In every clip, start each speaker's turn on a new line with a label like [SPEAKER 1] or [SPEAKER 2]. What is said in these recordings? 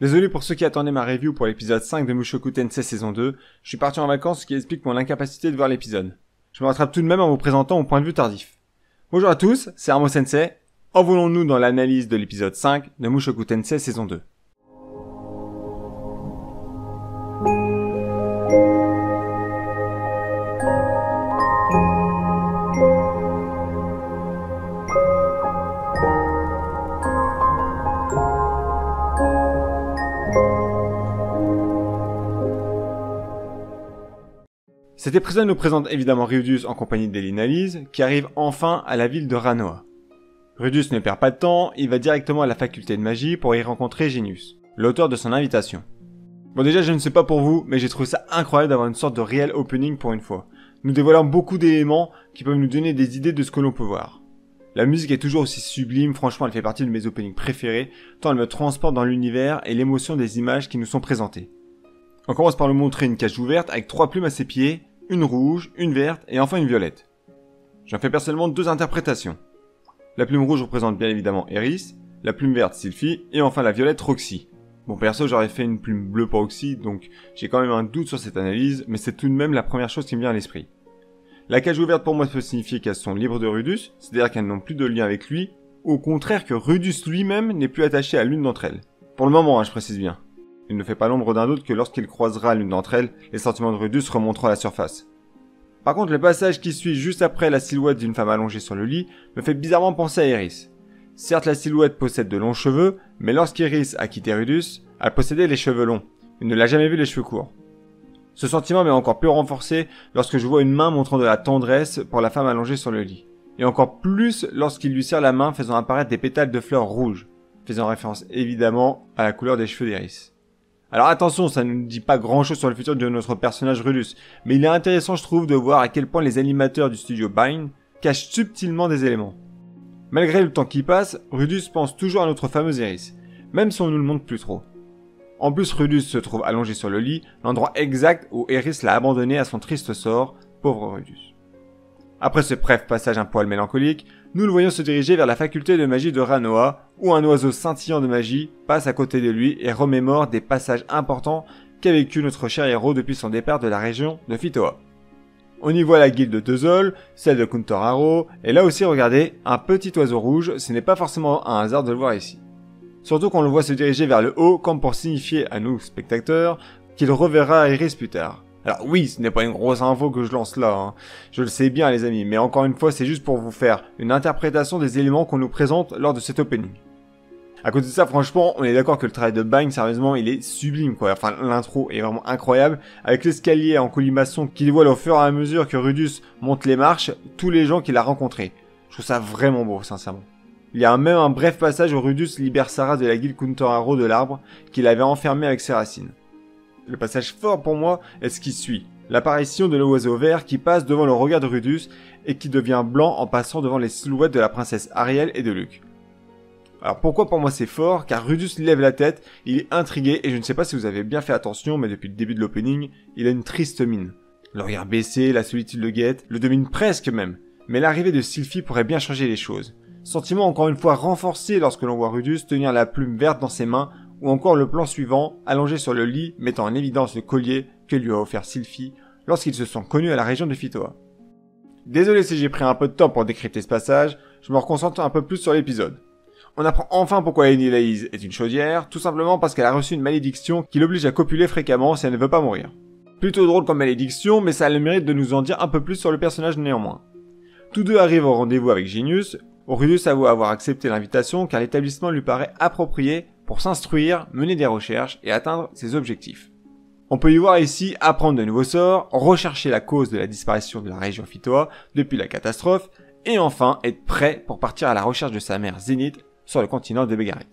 [SPEAKER 1] Désolé pour ceux qui attendaient ma review pour l'épisode 5 de Mushoku Tensei saison 2, je suis parti en vacances ce qui explique mon incapacité de voir l'épisode. Je me rattrape tout de même en vous présentant mon point de vue tardif. Bonjour à tous, c'est Armo Sensei, envolons-nous dans l'analyse de l'épisode 5 de Mushoku Tensei saison 2. Cet épisode nous présente évidemment Rudeus en compagnie d'Elinalise, qui arrive enfin à la ville de Ranoa. Rudeus ne perd pas de temps, il va directement à la faculté de magie pour y rencontrer Genius, l'auteur de son invitation. Bon déjà je ne sais pas pour vous, mais j'ai trouvé ça incroyable d'avoir une sorte de réel opening pour une fois, nous dévoilant beaucoup d'éléments qui peuvent nous donner des idées de ce que l'on peut voir. La musique est toujours aussi sublime, franchement elle fait partie de mes openings préférés, tant elle me transporte dans l'univers et l'émotion des images qui nous sont présentées. On commence par nous montrer une cage ouverte avec 3 plumes à ses pieds, une rouge, une verte et enfin une violette. J'en fais personnellement 2 interprétations. La plume rouge représente bien évidemment Eris, la plume verte Sylphie et enfin la violette Roxy. Bon perso j'aurais fait une plume bleue pour Roxy donc j'ai quand même un doute sur cette analyse mais c'est tout de même la première chose qui me vient à l'esprit. La cage ouverte pour moi peut signifier qu'elles sont libres de Rudeus, c'est-à-dire qu'elles n'ont plus de lien avec lui, ou au contraire que Rudeus lui-même n'est plus attaché à l'une d'entre elles. Pour le moment je précise bien. Il ne fait pas l'ombre d'un doute que lorsqu'il croisera l'une d'entre elles, les sentiments de Rudeus remonteront à la surface. Par contre, le passage qui suit juste après la silhouette d'une femme allongée sur le lit me fait bizarrement penser à Eris. Certes, la silhouette possède de longs cheveux, mais lorsqu'Eris a quitté Rudeus, elle possédait les cheveux longs. Il ne l'a jamais vu les cheveux courts. Ce sentiment m'est encore plus renforcé lorsque je vois une main montrant de la tendresse pour la femme allongée sur le lit. Et encore plus lorsqu'il lui serre la main faisant apparaître des pétales de fleurs rouges, faisant référence évidemment à la couleur des cheveux d'Eris. Alors attention, ça ne nous dit pas grand chose sur le futur de notre personnage Rudeus, mais il est intéressant je trouve de voir à quel point les animateurs du studio Bind cachent subtilement des éléments. Malgré le temps qui passe, Rudeus pense toujours à notre fameuse Eris, même si on nous le montre plus trop. En plus Rudeus se trouve allongé sur le lit, l'endroit exact où Eris l'a abandonné à son triste sort, pauvre Rudeus. Après ce bref passage un poil mélancolique, nous le voyons se diriger vers la faculté de magie de Ranoa, où un oiseau scintillant de magie passe à côté de lui et remémore des passages importants qu'a vécu notre cher héros depuis son départ de la région de Fitoa. On y voit la guilde de Teuzol, celle de Kuntoraro, et là aussi regardez, un petit oiseau rouge, ce n'est pas forcément un hasard de le voir ici. Surtout qu'on le voit se diriger vers le haut comme pour signifier à nous, spectateurs, qu'il reverra Eris plus tard. Alors oui, ce n'est pas une grosse info que je lance là, hein. Je le sais bien les amis, mais encore une fois c'est juste pour vous faire une interprétation des éléments qu'on nous présente lors de cet opening. À côté de ça, franchement, on est d'accord que le travail de Bind, sérieusement, il est sublime quoi, enfin l'intro est vraiment incroyable, avec l'escalier en colimaçon qui dévoile au fur et à mesure que Rudeus monte les marches, tous les gens qu'il a rencontrés. Je trouve ça vraiment beau, sincèrement. Il y a même un bref passage où Rudeus libère Sarah de la guilde Kuntoraro de l'arbre qu'il avait enfermé avec ses racines. Le passage fort pour moi est ce qui suit. L'apparition de l'oiseau vert qui passe devant le regard de Rudeus et qui devient blanc en passant devant les silhouettes de la princesse Ariel et de Luke. Alors pourquoi pour moi c'est fort? Car Rudeus lève la tête, il est intrigué et je ne sais pas si vous avez bien fait attention mais depuis le début de l'opening, il a une triste mine. Le regard baissé, la solitude le guette, le domine presque même. Mais l'arrivée de Sylphie pourrait bien changer les choses. Sentiment encore une fois renforcé lorsque l'on voit Rudeus tenir la plume verte dans ses mains ou encore le plan suivant, allongé sur le lit, mettant en évidence le collier que lui a offert Sylphie lorsqu'ils se sont connus à la région de Fitoa. Désolé si j'ai pris un peu de temps pour décrypter ce passage, je me reconcentre un peu plus sur l'épisode. On apprend enfin pourquoi Elinalise est une chaudière, tout simplement parce qu'elle a reçu une malédiction qui l'oblige à copuler fréquemment si elle ne veut pas mourir. Plutôt drôle comme malédiction, mais ça a le mérite de nous en dire un peu plus sur le personnage néanmoins. Tous deux arrivent au rendez-vous avec Genius, où Rudeus avoue avoir accepté l'invitation car l'établissement lui paraît approprié pour s'instruire, mener des recherches et atteindre ses objectifs. On peut y voir ici apprendre de nouveaux sorts, rechercher la cause de la disparition de la région Fitoa depuis la catastrophe, et enfin être prêt pour partir à la recherche de sa mère Zenith sur le continent de Begaret.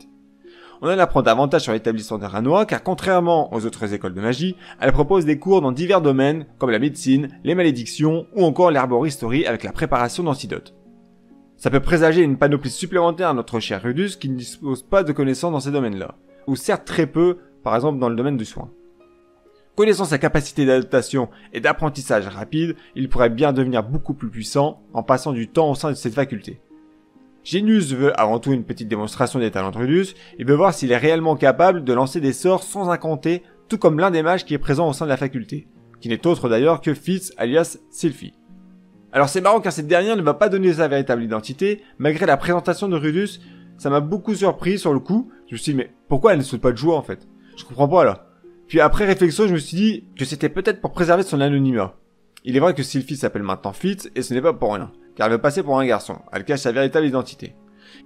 [SPEAKER 1] On en apprend davantage sur l'établissement de Ranoa car contrairement aux autres écoles de magie, elle propose des cours dans divers domaines comme la médecine, les malédictions ou encore l'herboristerie avec la préparation d'antidotes. Ça peut présager une panoplie supplémentaire à notre cher Rudeus qui ne dispose pas de connaissances dans ces domaines-là, ou certes très peu, par exemple dans le domaine du soin. Connaissant sa capacité d'adaptation et d'apprentissage rapide, il pourrait bien devenir beaucoup plus puissant en passant du temps au sein de cette faculté. Genius veut avant tout une petite démonstration des talents de Rudeus, il veut voir s'il est réellement capable de lancer des sorts sans incanter, tout comme l'un des mages qui est présent au sein de la faculté, qui n'est autre d'ailleurs que Fitz alias Sylphie. Alors c'est marrant car cette dernière ne va pas donner sa véritable identité, malgré la présentation de Rudeus, ça m'a beaucoup surpris sur le coup, je me suis dit mais pourquoi elle ne saute pas de joie en fait? Je comprends pas là. Puis après réflexion je me suis dit que c'était peut-être pour préserver son anonymat. Il est vrai que Sylphie s'appelle maintenant Fitz et ce n'est pas pour rien, car elle veut passer pour un garçon, elle cache sa véritable identité.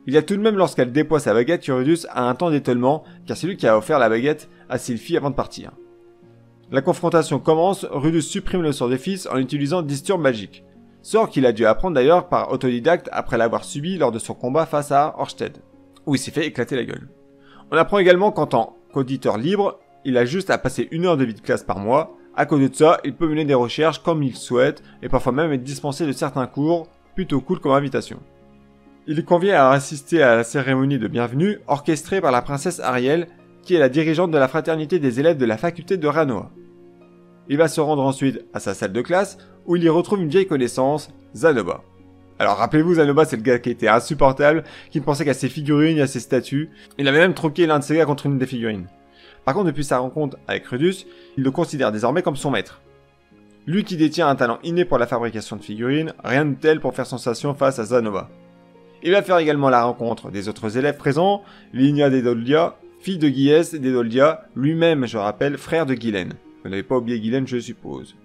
[SPEAKER 1] Il y a tout de même lorsqu'elle déploie sa baguette que Rudeus a un temps d'étonnement, car c'est lui qui a offert la baguette à Sylphie avant de partir. La confrontation commence, Rudeus supprime le sort de Fitz en utilisant Disturbe magique. Sort qu'il a dû apprendre d'ailleurs par autodidacte après l'avoir subi lors de son combat face à Orsted, où il s'est fait éclater la gueule. On apprend également qu'en tant qu'auditeur libre, il a juste à passer 1 heure de vie de classe par mois. À côté de ça, il peut mener des recherches comme il souhaite, et parfois même être dispensé de certains cours, plutôt cool comme invitation. Il est convié à assister à la cérémonie de bienvenue orchestrée par la princesse Ariel, qui est la dirigeante de la fraternité des élèves de la faculté de Ranoa. Il va se rendre ensuite à sa salle de classe, où il y retrouve une vieille connaissance, Zanoba. Alors rappelez-vous, Zanoba c'est le gars qui était insupportable, qui ne pensait qu'à ses figurines et à ses statues. Il avait même troqué l'un de ses gars contre une des figurines. Par contre, depuis sa rencontre avec Rudeus, il le considère désormais comme son maître. Lui qui détient un talent inné pour la fabrication de figurines, rien de tel pour faire sensation face à Zanoba. Il va faire également la rencontre des autres élèves présents, Linia Dedoldia, fille de Guiès Dedoldia, lui-même, je rappelle, frère de Guylaine. Vous n'avez pas oublié Guylaine, je suppose.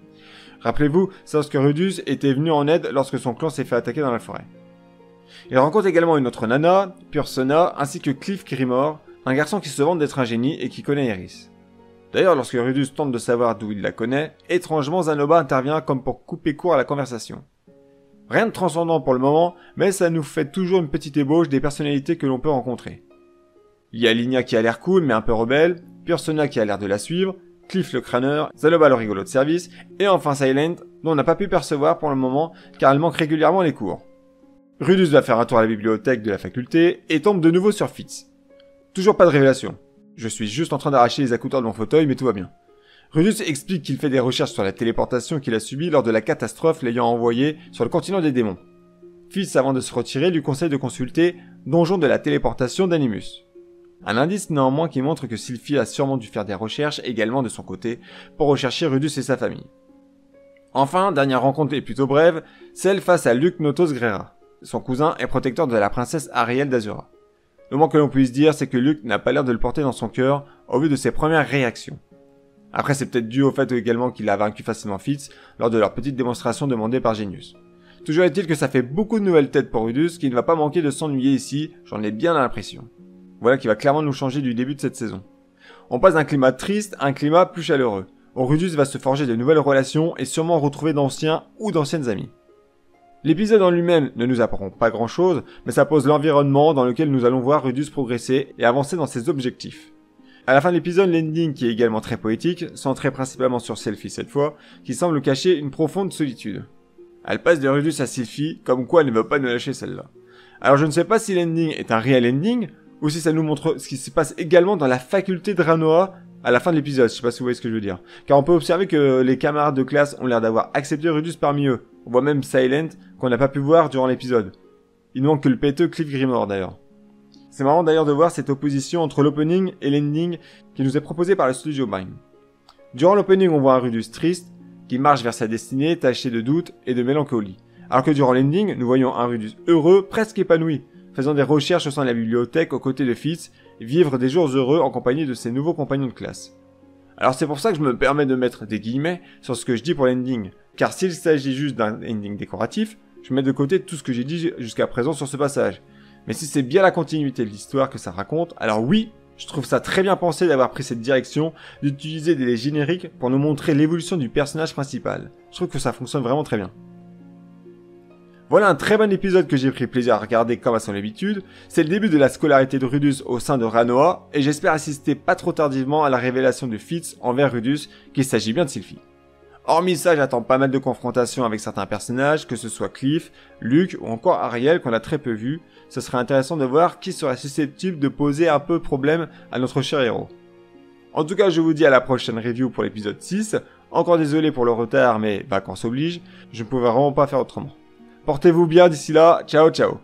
[SPEAKER 1] Rappelez-vous, c'est lorsque Rudeus était venu en aide lorsque son clan s'est fait attaquer dans la forêt. Il rencontre également une autre nana, Pursona, ainsi que Cliff Grimore, un garçon qui se vante d'être un génie et qui connaît Iris. D'ailleurs, lorsque Rudeus tente de savoir d'où il la connaît, étrangement Zanoba intervient comme pour couper court à la conversation. Rien de transcendant pour le moment, mais ça nous fait toujours une petite ébauche des personnalités que l'on peut rencontrer. Il y a Linia qui a l'air cool mais un peu rebelle, Pursona qui a l'air de la suivre, Cliff le crâneur, Zanoba le rigolo de service, et enfin Silent, dont on n'a pas pu percevoir pour le moment car elle manque régulièrement les cours. Rudeus va faire un tour à la bibliothèque de la faculté et tombe de nouveau sur Fitz. Toujours pas de révélation. Je suis juste en train d'arracher les accouteurs de mon fauteuil, mais tout va bien. Rudeus explique qu'il fait des recherches sur la téléportation qu'il a subie lors de la catastrophe l'ayant envoyé sur le continent des démons. Fitz, avant de se retirer, lui conseille de consulter Donjon de la téléportation d'Animus. Un indice néanmoins qui montre que Sylphie a sûrement dû faire des recherches également de son côté pour rechercher Rudeus et sa famille. Enfin, dernière rencontre et plutôt brève, celle face à Luc Notos Grera, son cousin et protecteur de la princesse Ariel d'Azura. Le moins que l'on puisse dire, c'est que Luc n'a pas l'air de le porter dans son cœur au vu de ses premières réactions. Après, c'est peut-être dû au fait également qu'il a vaincu facilement Fitz lors de leur petite démonstration demandée par Genius. Toujours est-il que ça fait beaucoup de nouvelles têtes pour Rudeus qui ne va pas manquer de s'ennuyer ici, j'en ai bien l'impression. Voilà qui va clairement nous changer du début de cette saison. On passe d'un climat triste à un climat plus chaleureux, où Rudeus va se forger de nouvelles relations et sûrement retrouver d'anciens ou d'anciennes amies. L'épisode en lui-même ne nous apprend pas grand chose, mais ça pose l'environnement dans lequel nous allons voir Rudeus progresser et avancer dans ses objectifs. À la fin de l'épisode, l'ending qui est également très poétique, centré principalement sur Sylphie cette fois, qui semble cacher une profonde solitude. Elle passe de Rudeus à Sylphie, comme quoi elle ne veut pas nous lâcher celle-là. Alors je ne sais pas si l'ending est un réel ending, ou si ça nous montre ce qui se passe également dans la faculté de Ranoa à la fin de l'épisode, je sais pas si vous voyez ce que je veux dire. Car on peut observer que les camarades de classe ont l'air d'avoir accepté Rudeus parmi eux. On voit même Silent, qu'on n'a pas pu voir durant l'épisode. Il ne manque que le péteux Cliff Grimore d'ailleurs. C'est marrant d'ailleurs de voir cette opposition entre l'opening et l'ending qui nous est proposé par le studio Mime. Durant l'opening, on voit un Rudeus triste, qui marche vers sa destinée, taché de doute et de mélancolie. Alors que durant l'ending, nous voyons un Rudeus heureux, presque épanoui, faisant des recherches au sein de la bibliothèque aux côtés de Fitz, et vivre des jours heureux en compagnie de ses nouveaux compagnons de classe. Alors c'est pour ça que je me permets de mettre des guillemets sur ce que je dis pour l'ending, car s'il s'agit juste d'un ending décoratif, je mets de côté tout ce que j'ai dit jusqu'à présent sur ce passage. Mais si c'est bien la continuité de l'histoire que ça raconte, alors oui, je trouve ça très bien pensé d'avoir pris cette direction, d'utiliser des génériques pour nous montrer l'évolution du personnage principal. Je trouve que ça fonctionne vraiment très bien. Voilà un très bon épisode que j'ai pris plaisir à regarder comme à son habitude. C'est le début de la scolarité de Rudeus au sein de Ranoa, et j'espère assister pas trop tardivement à la révélation de Fitz envers Rudeus qu'il s'agit bien de Sylphie. Hormis ça, j'attends pas mal de confrontations avec certains personnages, que ce soit Cliff, Luke ou encore Ariel qu'on a très peu vu. Ce serait intéressant de voir qui serait susceptible de poser un peu problème à notre cher héros. En tout cas, je vous dis à la prochaine review pour l'épisode 6. Encore désolé pour le retard, mais vacances oblige, je ne pouvais vraiment pas faire autrement. Portez-vous bien d'ici là, ciao ciao.